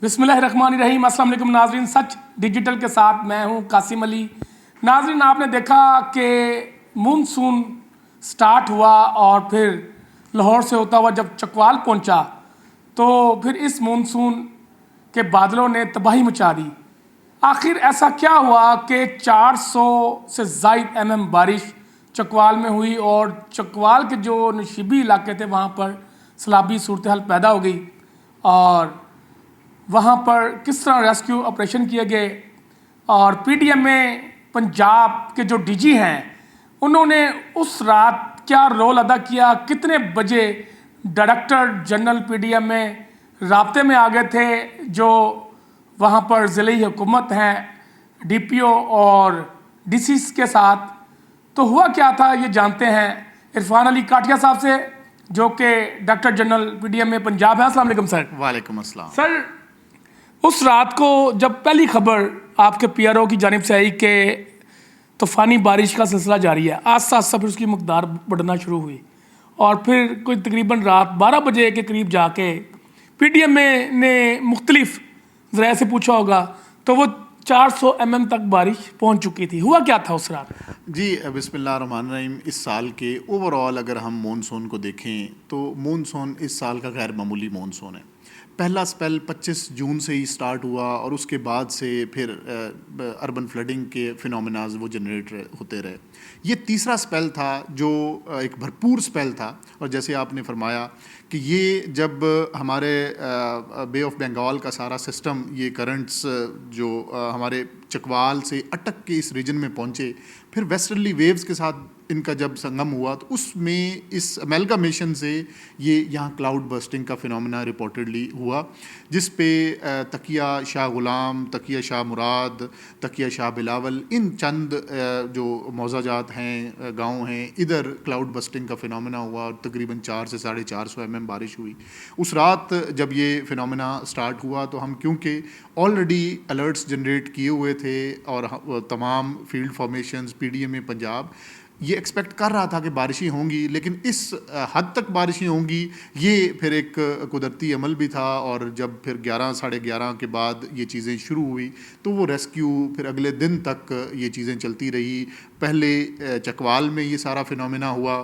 بسم اللہ الرحمن الرحیم. السلام علیکم ناظرین. سچ ڈیجیٹل کے ساتھ میں ہوں قاسم علی. ناظرین, آپ نے دیکھا کہ مونسون سٹارٹ ہوا اور پھر لاہور سے ہوتا ہوا جب چکوال پہنچا تو پھر اس مونسون کے بادلوں نے تباہی مچا دی. آخر ایسا کیا ہوا کہ 400 سے زائد بارش چکوال میں ہوئی اور چکوال کے جو نشیبی علاقے تھے وہاں پر سیلابی صورتحال پیدا ہو گئی اور وہاں پر کس طرح ریسکیو آپریشن کیے گئے. اور پی ڈی ایم اے پنجاب کے جو ڈی جی ہیں انہوں نے اس رات کیا رول ادا کیا, کتنے بجے director general P D M A رابطے میں آ گئے تھے جو وہاں پر ضلعی حکومت ہیں, ڈی پی او اور ڈی سیز کے ساتھ. تو ہوا کیا تھا یہ جانتے ہیں عرفان علی کاٹیا صاحب سے جو کہ director general P D M A Punjab ہے. السلام علیکم سر. وعلیکم السلام. سر, اس رات کو جب پہلی خبر آپ کے پی آر او کی جانب سے آئی کہ طوفانی بارش کا سلسلہ جاری ہے, آہستہ آہستہ پھر اس کی مقدار بڑھنا شروع ہوئی اور پھر کوئی تقریباً رات 12 بجے کے قریب جا کے پی ڈی ایم اے نے مختلف ذرائع سے پوچھا ہوگا تو وہ 400 تک بارش پہنچ چکی تھی. ہوا کیا تھا اس رات؟ جی بسم اللہ الرحمن الرحیم. اس سال کے اوور آل اگر ہم مونسون کو دیکھیں تو مونسون اس سال کا غیر معمولی مونسون ہے. پہلا سپیل 25 جون سے ہی سٹارٹ ہوا اور اس کے بعد سے پھر اربن فلڈنگ کے فینومیناز وہ جنریٹ ہوتے رہے. یہ تیسرا سپیل تھا جو ایک بھرپور سپیل تھا, اور جیسے آپ نے فرمایا کہ یہ جب ہمارے بے آف بنگال کا سارا سسٹم, یہ کرنٹس جو ہمارے چکوال سے اٹک کے اس ریجن میں پہنچے, پھر ویسٹرنلی ویوز کے ساتھ ان کا جب سنگم ہوا تو اس میں اس امیلگامیشن سے یہ یہاں کلاؤڈ برسٹنگ کا فینومینا رپورٹڈلی ہوا, جس پہ تقیہ شاہ غلام, تقیہ شاہ مراد, تقیہ شاہ بلاول, ان چند جو موضع جات ہیں, گاؤں ہیں, ادھر کلاؤڈ برسٹنگ کا فینومینا ہوا اور تقریباً 400 سے 450 بارش ہوئی. اس رات جب یہ فینومینا سٹارٹ ہوا تو ہم کیونکہ آلریڈی الرٹس جنریٹ کیے ہوئے تھے اور تمام field formations P D M A Punjab یہ ایکسپیکٹ کر رہا تھا کہ بارشیں ہوں گی, لیکن اس حد تک بارشیں ہوں گی یہ پھر ایک قدرتی عمل بھی تھا. اور جب پھر 11 ساڑھے 11 کے بعد یہ چیزیں شروع ہوئی تو وہ ریسکیو پھر اگلے دن تک یہ چیزیں چلتی رہی. پہلے چکوال میں یہ سارا فینومینا ہوا,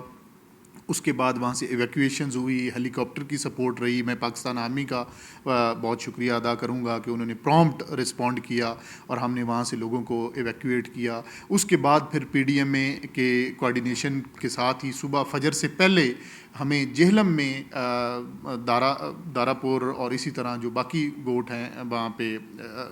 اس کے بعد وہاں سے ایویکویشنز ہوئی, ہیلی کاپٹر کی سپورٹ رہی. میں پاکستان آرمی کا بہت شکریہ ادا کروں گا کہ انہوں نے پرومپٹ رسپونڈ کیا اور ہم نے وہاں سے لوگوں کو ایویکویٹ کیا. اس کے بعد پھر پی ڈی ایم اے کے کوآرڈینیشن کے ساتھ ہی صبح فجر سے پہلے ہمیں جہلم میں دارا پور اور اسی طرح جو باقی گوٹ ہیں وہاں پہ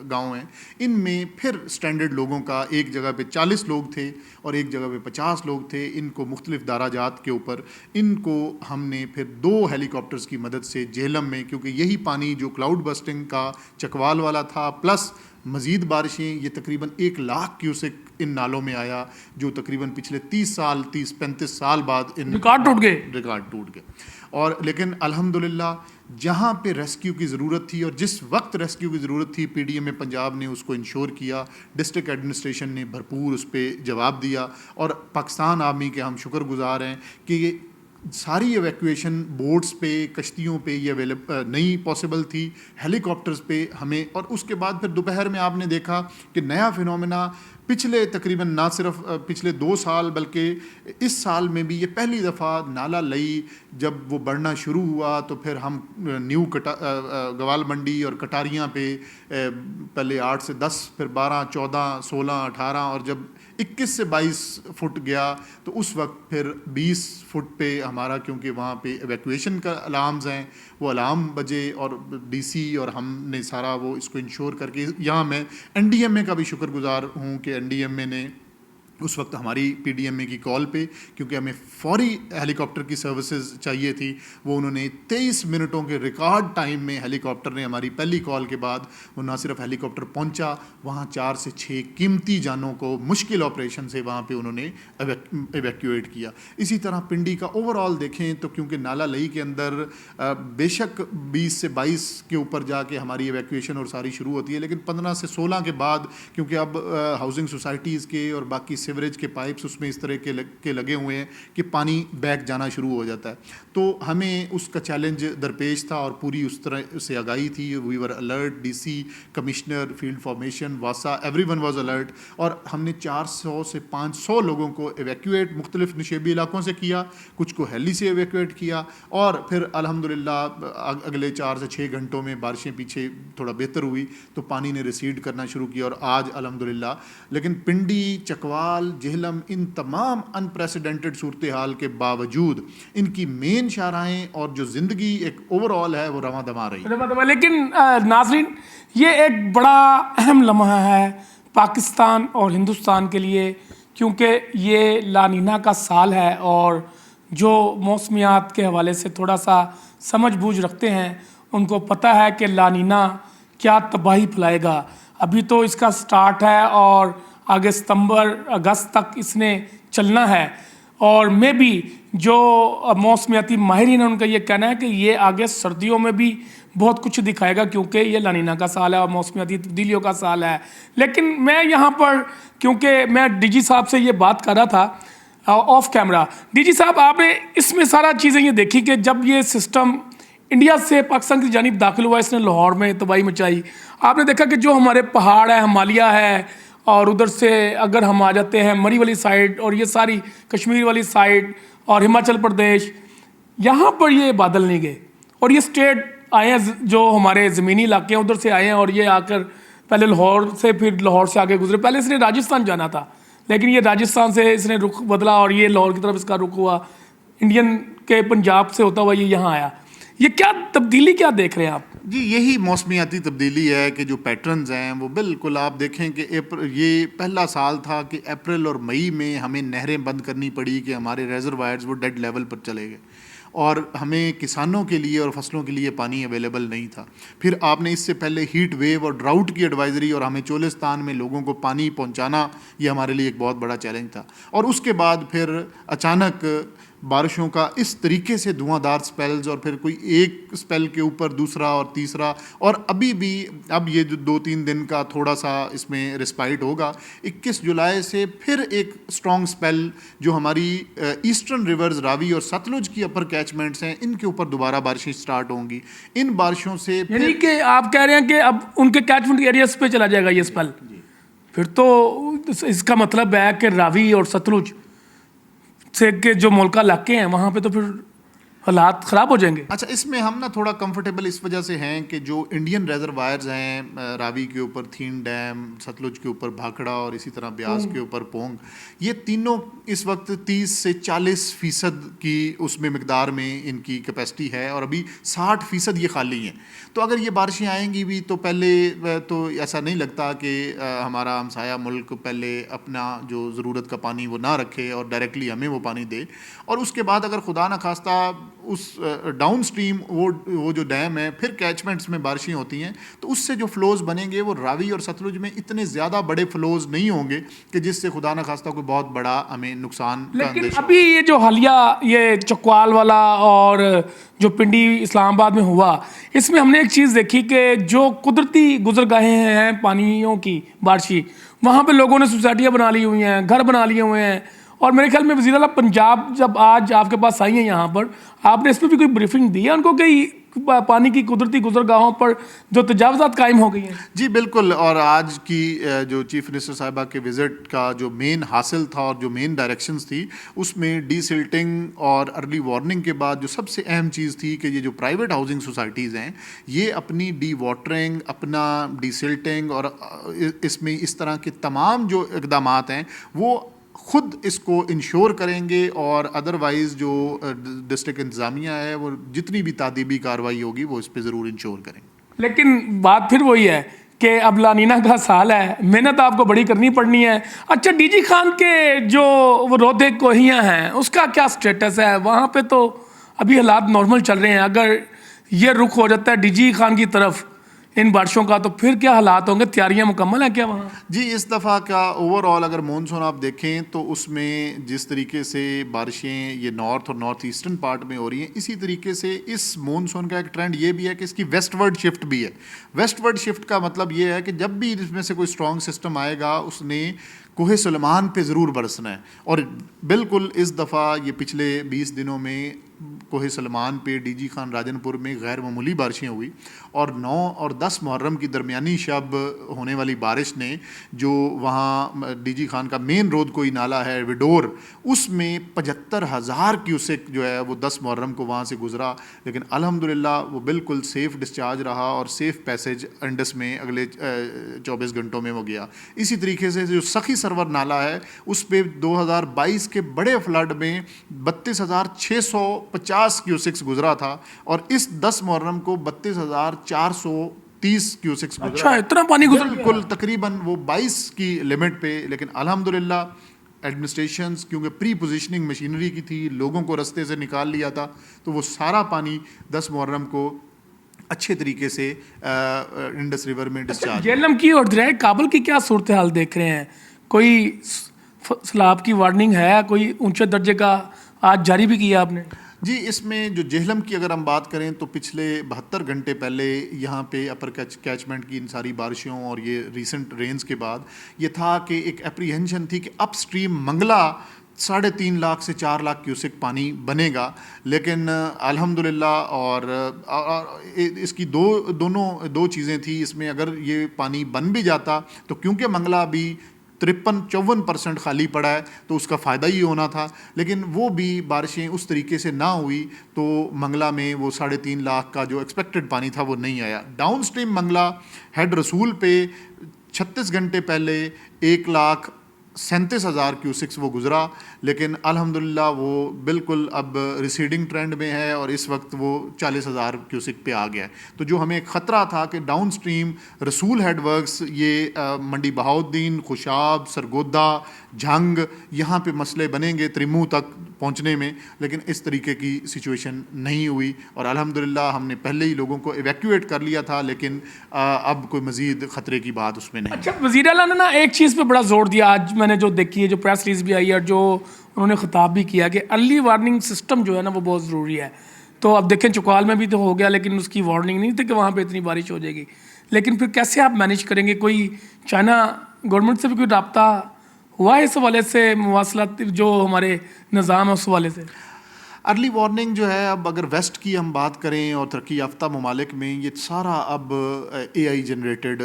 گاؤں ہیں, ان میں پھر اسٹینڈرڈ لوگوں کا ایک جگہ پہ 40 لوگ تھے اور ایک جگہ پہ 50 لوگ تھے. ان کو مختلف داراجات کے اوپر ان کو ہم نے پھر 2 ہیلی کاپٹرز کی مدد سے جہلم میں, کیونکہ یہی پانی جو کلاؤڈ برسٹنگ کا چکوال والا تھا پلس مزید بارشیں, یہ تقریباً 1 لاکھ کیوسک ان نالوں میں آیا جو تقریباً پچھلے 30-35 سال بعد ان ریکارڈ ٹوٹ گئے. اور لیکن الحمدللہ جہاں پہ ریسکیو کی ضرورت تھی اور جس وقت ریسکیو کی ضرورت تھی پی ڈی ایم اے پنجاب نے اس کو انشور کیا, ڈسٹرکٹ ایڈمنسٹریشن نے بھرپور اس پہ جواب دیا, اور پاکستان آرمی کے ہم شکر گزار ہیں کہ یہ ساری ایویکویشن بوٹس پہ, کشتیوں پہ یہ نہیں پاسبل تھی, ہیلی کاپٹرز پہ ہمیں. اور اس کے بعد پھر دوپہر میں آپ نے دیکھا کہ نیا فینومینا پچھلے تقریباً نہ صرف پچھلے 2 سال بلکہ اس سال میں بھی یہ پہلی دفعہ نالا لئی جب وہ بڑھنا شروع ہوا تو پھر ہم نیو گوال منڈی اور کٹاریاں پہ پہلے 8 سے 10 پھر 12 14 16 18 اور جب 21 سے 22 فٹ گیا تو اس وقت پھر 20 فٹ پہ ہمارا, کیونکہ وہاں پہ ایویکویشن کا الارمز ہیں, وہ الارم بجے اور ڈی سی اور ہم نے سارا وہ اس کو انشور کر کے. یہاں میں این ڈی ایم اے کا بھی شکر گزار ہوں کہ این ڈی ایم اے نے اس وقت ہماری پی ڈی ایم اے کی کال پہ, کیونکہ ہمیں فوری ہیلی کاپٹر کی سروسز چاہیے تھی, وہ انہوں نے 23 منٹوں کے ریکارڈ ٹائم میں ہیلی کاپٹر نے ہماری پہلی کال کے بعد وہ نہ صرف ہیلی کاپٹر پہنچا, وہاں 4 سے 6 قیمتی جانوں کو مشکل آپریشن سے وہاں پہ انہوں نے ایویکویٹ کیا. اسی طرح پنڈی کا اوور آل دیکھیں تو کیونکہ نالا لئی کے اندر بے شک 20 سے 22 کے اوپر جا کے ہماری ایویکویشن اور ساری شروع ہوتی ہے, لیکن 15 سے 16 کے بعد کیونکہ اب ہاؤسنگ سوسائٹیز کے اور باقی سیوریج کے پائپس اس میں اس طرح کے لگے ہوئے ہیں کہ پانی بیک جانا شروع ہو جاتا ہے. تو ہمیں اس کا چیلنج درپیش تھا اور پوری اس طرح سے آگاہی تھی. We were alert, D C, commissioner, field formation, واسا, ایوری ون واز الرٹ. اور ہم نے 400 سے 500 لوگوں کو ایویکویٹ مختلف نشیبی علاقوں سے کیا, کچھ کو ہیلی سے ایویکویٹ کیا, اور پھر الحمدللہ اگلے 4 سے 6 گھنٹوں میں بارشیں پیچھے تھوڑا بہتر ہوئی تو پانی نے ریسیڈ کرنا شروع کیا, اور آج الحمدللہ. لیکن پنڈی, چکوال, جہلم, ان تمام انپریسیڈنٹڈ صورتحال کے باوجود ان کی مین شاہراہیں اور جو زندگی ایک اوور آل ہے وہ رواں دواں رہی. لیکن ناظرین یہ ایک بڑا اہم لمحہ ہے پاکستان اور ہندوستان کے لیے, کیونکہ یہ لا نینا کا سال ہے, اور جو موسمیات کے حوالے سے تھوڑا سا سمجھ بوجھ رکھتے ہیں ان کو پتہ ہے کہ لا نینا کیا تباہی پھیلائے گا. ابھی تو اس کا سٹارٹ ہے اور آگے ستمبر اگست تک اس نے چلنا ہے, اور میں بھی جو موسمیاتی ماہرین ہیں ان کا یہ کہنا ہے کہ یہ آگے سردیوں میں بھی بہت کچھ دکھائے گا, کیونکہ یہ لا نینا کا سال ہے اور موسمیاتی تبدیلیوں کا سال ہے. لیکن میں یہاں پر, کیونکہ میں ڈی جی صاحب سے یہ بات کر رہا تھا آف کیمرہ, ڈی جی صاحب آپ نے اس میں سارا چیزیں یہ دیکھی کہ جب یہ سسٹم انڈیا سے پاکستان کی جانب داخل ہوا, اس نے لاہور میں تباہی مچائی. آپ نے دیکھا کہ جو ہمارے پہاڑ ہے, ہمالیہ ہے, اور ادھر سے اگر ہم آ جاتے ہیں مری والی سائڈ اور یہ ساری کشمیر والی سائڈ اور ہماچل پردیش, یہاں پر یہ بادل نہیں گئے, اور یہ اسٹیٹ آئے ہیں جو ہمارے زمینی علاقے ہیں ادھر سے آئے ہیں, اور یہ آ کر پہلے لاہور سے, پھر لاہور سے آگے گزرے. پہلے اس نے راجستھان جانا تھا, لیکن یہ راجستھان سے اس نے رخ بدلا اور یہ لاہور کی طرف اس کا رخ ہوا, انڈین کے پنجاب سے ہوتا ہوا یہ یہاں آیا. یہ کیا تبدیلی کیا دیکھ رہے ہیں آپ؟ جی یہی موسمیاتی تبدیلی ہے کہ جو پیٹرنز ہیں وہ بالکل آپ دیکھیں کہ یہ پہلا سال تھا کہ اپریل اور مئی میں ہمیں نہریں بند کرنی پڑی کہ ہمارے ریزروائرز وہ ڈیڈ لیول پر چلے گئے, اور ہمیں کسانوں کے لیے اور فصلوں کے لیے پانی اویلیبل نہیں تھا. پھر آپ نے اس سے پہلے ہیٹ ویو اور ڈراؤٹ کی ایڈوائزری, اور ہمیں چولستان میں لوگوں کو پانی پہنچانا یہ ہمارے لیے ایک بہت بڑا چیلنج تھا. اور اس کے بعد پھر اچانک بارشوں کا اس طریقے سے دھواں دار سپیلز, اور پھر کوئی ایک سپیل کے اوپر دوسرا اور تیسرا, اور ابھی بھی اب یہ جو 2-3 دن کا تھوڑا سا اس میں رسپائٹ ہوگا. 21 جولائی سے پھر ایک اسٹرانگ سپیل جو ہماری ایسٹرن ریورز راوی اور ستلج کی اپر کیچمنٹس ہیں ان کے اوپر دوبارہ بارشیں سٹارٹ ہوں گی. ان بارشوں سے یعنی کہ آپ کہہ رہے ہیں کہ اب ان کے کیچمنٹ ایریاز پہ چلا جائے گا یہ سپیل, پھر تو اس کا مطلب ہے کہ راوی اور ستلج سے کے جو ملکہ علاقے ہیں وہاں پہ تو پھر حالات خراب ہو جائیں گے. اچھا اس میں ہم نا تھوڑا کمفرٹیبل اس وجہ سے ہیں کہ جو انڈین ریزروائرز ہیں, راوی کے اوپر تھین ڈیم, ستلج کے اوپر بھاکڑا, اور اسی طرح بیاس کے اوپر پونگ, یہ تینوں اس وقت 30 سے 40% کی اس میں مقدار میں ان کی کیپیسٹی ہے, اور ابھی 60% یہ خالی ہیں. تو اگر یہ بارشیں آئیں گی بھی تو پہلے تو ایسا نہیں لگتا کہ ہمارا ہمسایہ ملک پہلے اپنا جو ضرورت کا پانی وہ نہ رکھے اور ڈائریکٹلی ہمیں وہ پانی دے. اور اس کے بعد اگر خدا نخواستہ اس ڈاؤن سٹریم وہ جو ڈیم ہے پھر کیچمنٹس میں بارشیں ہوتی ہیں تو اس سے جو فلوز بنیں گے وہ راوی اور ستلج میں اتنے زیادہ بڑے فلوز نہیں ہوں گے کہ جس سے خدا نخواستہ کوئی بہت بڑا ہمیں نقصان کا اندیشہ. لیکن ابھی یہ جو حالیہ یہ چکوال والا اور جو پنڈی اسلام آباد میں ہوا, اس میں ہم نے ایک چیز دیکھی کہ جو قدرتی گزرگاہیں ہیں پانیوں کی بارشی, وہاں پہ لوگوں نے سوسائٹیاں بنا لی ہوئی ہیں, گھر بنا لیے ہوئے ہیں. اور میرے خیال میں وزیر اعلیٰ پنجاب جب آج آپ کے پاس آئی ہیں یہاں پر, آپ نے اس پہ بھی کوئی بریفنگ دی ہے ان کو کہ پانی کی قدرتی گزرگاہوں پر جو تجاوزات قائم ہو گئی ہیں؟ جی بالکل, اور آج کی جو چیف منسٹر صاحبہ کے وزٹ کا جو مین حاصل تھا اور جو مین ڈائریکشنز تھی اس میں ڈی سلٹنگ اور ارلی وارننگ کے بعد جو سب سے اہم چیز تھی کہ یہ جو پرائیویٹ ہاؤسنگ سوسائٹیز ہیں یہ اپنی ڈی واٹرنگ, اپنا ڈی سلٹنگ اور اس میں اس طرح کے تمام جو اقدامات ہیں وہ خود اس کو انشور کریں گے, اور ادروائز جو ڈسٹرکٹ انتظامیہ ہے وہ جتنی بھی تعدیبی کارروائی ہوگی وہ اس پہ ضرور انشور کریں گے. لیکن بات پھر وہی ہے کہ اب لا نینا کا سال ہے, محنت آپ کو بڑی کرنی پڑنی ہے. اچھا ڈی جی خان کے جو وہ رودے کوہیاں ہیں اس کا کیا سٹیٹس ہے؟ وہاں پہ تو ابھی حالات نارمل چل رہے ہیں. اگر یہ رخ ہو جاتا ہے ڈی جی خان کی طرف ان بارشوں کا, تو پھر کیا حالات ہوں گے؟ تیاریاں مکمل ہیں کیا وہاں؟ جی اس دفعہ کا اوور آل اگر مونسون آپ دیکھیں تو اس میں جس طریقے سے بارشیں یہ نارتھ اور نارتھ ایسٹرن پارٹ میں ہو رہی ہیں, اسی طریقے سے اس مونسون کا ایک ٹرینڈ یہ بھی ہے کہ اس کی ویسٹ ورڈ شفٹ بھی ہے. ویسٹ ورڈ شفٹ کا مطلب یہ ہے کہ جب بھی اس میں سے کوئی اسٹرانگ سسٹم آئے گا اس نے کوہ سلیمان پہ ضرور برسنا ہے. اور بالکل اس دفعہ یہ پچھلے 20 دنوں میں کوہ سلیمان پہ ڈی جی خان راجن پور میں غیر معمولی بارشیں ہوئی, اور 9 اور 10 محرم کی درمیانی شب ہونے والی بارش نے جو وہاں ڈی جی خان کا مین روڈ کوئی نالا ہے وڈور, اس میں 75,000 کیوسک جو ہے وہ 10 محرم کو وہاں سے گزرا. لیکن الحمدللہ وہ بالکل سیف ڈسچارج رہا اور سیف پیسیج انڈس میں اگلے 24 گھنٹوں میں وہ گیا. اسی طریقے سے جو سخی سرور نالا ہے اس پہ 2022 کے بڑے فلڈ میں 32,650 کیوسکس گزرا تھا, اور اس 10 محرم کو 32,430 کیوسکس گزرا. اچھا اتنا پانی گزر بالکل تقریباً وہ 22 کی لمٹ پہ. لیکن الحمدللہ ایڈمنسٹریشنز کیونکہ پری پوزیشننگ مشینری کی تھی, لوگوں کو رستے سے نکال لیا تھا, تو وہ سارا پانی 10 محرم کو اچھے طریقے سے انڈس ریور میں ڈسچارج. جہلم کی اور دریائے کابل کی کیا صورتحال دیکھ رہے ہیں؟ کوئی سیلاب کی وارننگ ہے؟ کوئی اونچے درجے کا آج جاری بھی کیا آپ نے؟ جی اس میں جو جہلم کی اگر ہم بات کریں تو پچھلے 72 گھنٹے پہلے یہاں پہ اپر کیچمنٹ کی ان ساری بارشوں اور یہ ریسنٹ رینز کے بعد یہ تھا کہ ایک اپریہنشن تھی کہ اپ اسٹریم منگلا 3.5 لاکھ سے 4 لاکھ کیوسک پانی بنے گا. لیکن الحمدللہ اور اس کی دو چیزیں تھیں اس میں. اگر یہ پانی بن بھی جاتا تو کیونکہ منگلا بھی 53-54% خالی پڑا ہے تو اس کا فائدہ ہی ہونا تھا, لیکن وہ بھی بارشیں اس طریقے سے نہ ہوئی تو منگلا میں وہ 3.5 لاکھ کا جو ایکسپیکٹڈ پانی تھا وہ نہیں آیا. ڈاؤن اسٹریم منگلا ہیڈ رسول پہ 36 گھنٹے پہلے 1,37,000 کیوسکس وہ گزرا, لیکن الحمدللہ وہ بالکل اب ریسیڈنگ ٹرینڈ میں ہے اور اس وقت وہ 40,000 کیوسک پہ آ گیا ہے. تو جو ہمیں ایک خطرہ تھا کہ ڈاؤن اسٹریم رسول ہیڈ ورکس یہ منڈی بہاؤالدین, خوشاب, سرگودا, جھنگ یہاں پہ مسئلے بنیں گے تریمو تک پہنچنے میں, لیکن اس طریقے کی سچویشن نہیں ہوئی اور الحمدللہ ہم نے پہلے ہی لوگوں کو ایویکویٹ کر لیا تھا, لیکن اب کوئی مزید خطرے کی بات اس میں نہیں. اچھا وزیر اعلیٰ نے نا ایک چیز پہ بڑا زور دیا, آج میں نے جو دیکھی ہے, جو پریس ریلیز بھی آئی ہے اور جو انہوں نے خطاب بھی کیا کہ ارلی وارننگ سسٹم جو ہے نا وہ بہت ضروری ہے. تو اب دیکھیں چکوال میں بھی تو ہو گیا, لیکن اس کی وارننگ نہیں تھی کہ وہاں پہ اتنی بارش ہو جائے گی. لیکن پھر کیسے آپ مینیج کریں گے؟ کوئی چائنا گورنمنٹ سے بھی کوئی رابطہ ہوا ہے اس حوالے سے, مواصلات جو ہمارے نظام ہے اس حوالے سے؟ ارلی وارننگ جو ہے, اب اگر ویسٹ کی ہم بات کریں اور ترقی یافتہ ممالک میں یہ سارا اب اے آئی جنریٹڈ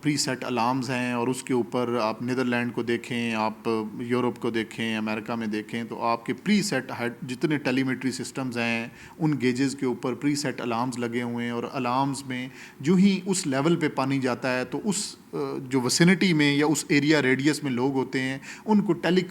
پری سیٹ الارمز ہیں, اور اس کے اوپر آپ نیدرلینڈ کو دیکھیں, آپ یورپ کو دیکھیں, امریکہ میں دیکھیں, تو آپ کے پری سیٹ جتنے ٹیلی میٹری سسٹمز ہیں ان گیجز کے اوپر پری سیٹ الارمز لگے ہوئے ہیں, اور الارمز میں جو ہی اس لیول پہ پانی جاتا ہے تو اس جو وسینٹی میں یا اس ایریا ریڈیس میں لوگ ہوتے ہیں ان کو ٹیلی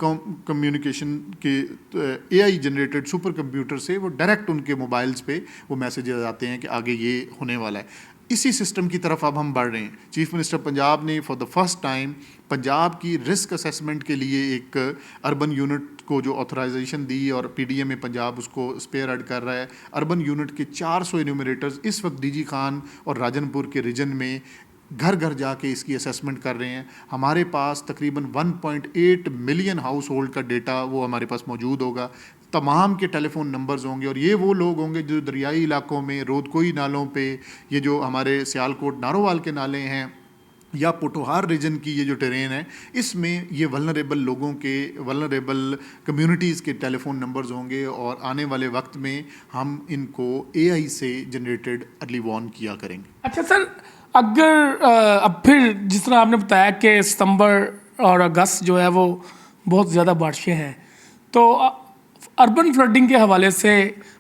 کمیونیکیشن کے اے آئی جنریٹڈ سپر کمپیوٹر سے وہ ڈائریکٹ ان کے موبائلز پہ وہ میسیجز آتے ہیں کہ آگے یہ ہونے والا ہے. اسی سسٹم کی طرف اب ہم بڑھ رہے ہیں. چیف منسٹر پنجاب نے for the first time Punjab کی رسک اسیسمنٹ کے لیے ایک اربن یونٹ کو جو آتھرائزیشن دی, اور پی ڈی ایم میں پنجاب اس کو اسپیئر ایڈ کر رہا ہے. اربن یونٹ کے 400 انیومریٹرز اس وقت ڈی جی خان اور راجن پور کے ریجن میں گھر گھر جا کے اس کی اسیسمنٹ کر رہے ہیں. ہمارے پاس تقریباً 1.8 ملین ہاؤس ہولڈ کا ڈیٹا وہ ہمارے پاس موجود ہوگا. تمام کے ٹیلی فون نمبرز ہوں گے, اور یہ وہ لوگ ہوں گے جو دریائی علاقوں میں رودکوئی نالوں پہ, یہ جو ہمارے سیالکوٹ نارووال کے نالے ہیں یا پوٹوہار ریجن کی یہ جو ٹرین ہے, اس میں یہ ولنریبل لوگوں کے, ولنریبل کمیونٹیز کے ٹیلی فون نمبرز ہوں گے, اور آنے والے وقت میں ہم ان کو اے آئی سے جنریٹڈ ارلی وارن کیا کریں گے. اچھا سر, اگر اب پھر جس طرح آپ نے بتایا کہ ستمبر اور اگست جو ہے وہ بہت زیادہ بارشیں ہیں, تو اربن فلڈنگ کے حوالے سے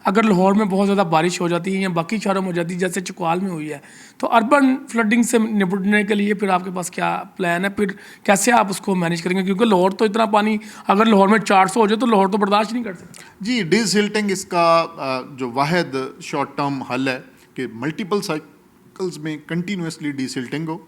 اگر لاہور میں بہت زیادہ بارش ہو جاتی ہے یا باقی شہروں میں ہو جاتی ہے جیسے چکوال میں ہوئی ہے, تو اربن فلڈنگ سے نپٹنے کے لیے پھر آپ کے پاس کیا پلان ہے؟ پھر کیسے آپ اس کو مینیج کریں گے؟ کیونکہ لاہور تو اتنا پانی اگر لاہور میں 400 ہو جائے تو لاہور تو برداشت نہیں کر سکتا. جی ڈی سلٹنگ اس کا جو واحد شارٹ ٹرم حل ہے کہ ملٹیپل سائیکلز میں کنٹینیوسلی ڈی سلٹنگ ہو,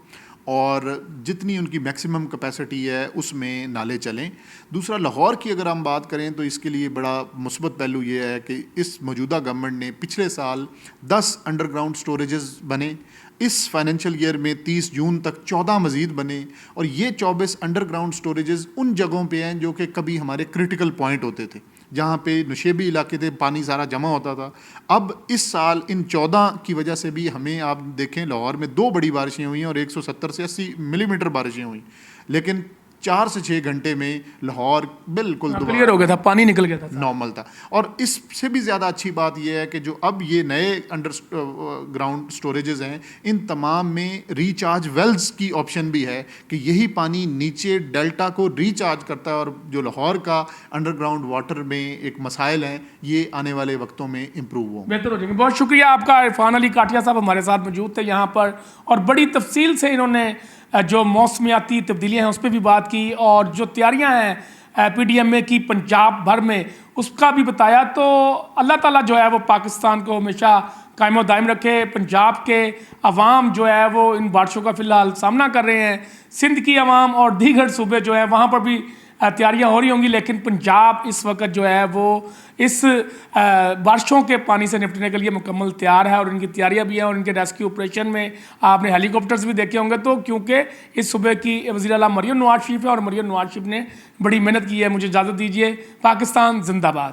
اور جتنی ان کی میکسیمم کیپیسٹی ہے اس میں نالے چلیں. دوسرا, لاہور کی اگر ہم بات کریں تو اس کے لیے بڑا مثبت پہلو یہ ہے کہ اس موجودہ گورنمنٹ نے پچھلے سال 10 انڈر گراؤنڈ سٹوریجز بنے. اس فائنینشیل ایئر میں 30 جون تک 14 مزید بنے، اور یہ 24 انڈر گراؤنڈ سٹوریجز ان جگہوں پہ ہیں جو کہ کبھی ہمارے کرٹیکل پوائنٹ ہوتے تھے، جہاں پہ نشیبی علاقے تھے، پانی سارا جمع ہوتا تھا۔ اب اس سال ان 14 کی وجہ سے بھی ہمیں، آپ دیکھیں لاہور میں 2 بڑی بارشیں ہوئی ہیں اور 170 سے 80 ملی میٹر بارشیں ہوئیں، لیکن 4 سے 6 گھنٹے میں لاہور بالکل کلیئر ہو گیا تھا، پانی نکل گیا تھا، نارمل تھا۔ اور اس سے بھی زیادہ اچھی بات یہ ہے کہ جو اب یہ نئے انڈر گراؤنڈ سٹوریجز ہیں، ان تمام میں ریچارج ویلز کی آپشن بھی ہے کہ یہی پانی نیچے ڈیلٹا کو ریچارج کرتا ہے، اور جو لاہور کا انڈر گراؤنڈ واٹر میں ایک مسائل ہیں، یہ آنے والے وقتوں میں امپروو ہوں، بہتر ہو جائیں گے۔ بہت شکریہ آپ کا، عرفان علی کاٹیا صاحب ہمارے ساتھ موجود تھے یہاں پر، اور بڑی تفصیل سے انہوں نے جو موسمیاتی تبدیلیاں ہیں اس پہ بھی بات کی، اور جو تیاریاں ہیں پی ڈی ایم اے کی پنجاب بھر میں اس کا بھی بتایا۔ تو اللہ تعالیٰ جو ہے وہ پاکستان کو ہمیشہ قائم و دائم رکھے۔ پنجاب کے عوام جو ہے وہ ان بارشوں کا فی الحال سامنا کر رہے ہیں، سندھ کی عوام اور دیگر صوبے جو ہیں وہاں پر بھی تیاریاں ہو رہی ہوں گی، لیکن پنجاب اس وقت جو ہے وہ اس بارشوں کے پانی سے نپٹنے کے لیے مکمل تیار ہے، اور ان کی تیاریاں بھی ہیں، اور ان کے ریسکیو آپریشن میں آپ نے ہیلی کاپٹرز بھی دیکھے ہوں گے۔ تو کیونکہ اس صوبے کی وزیر اعلیٰ مریم نواز شریف ہے، اور مریم نواز شریف نے بڑی محنت کی ہے۔ مجھے اجازت دیجیے، پاکستان زندہ باد۔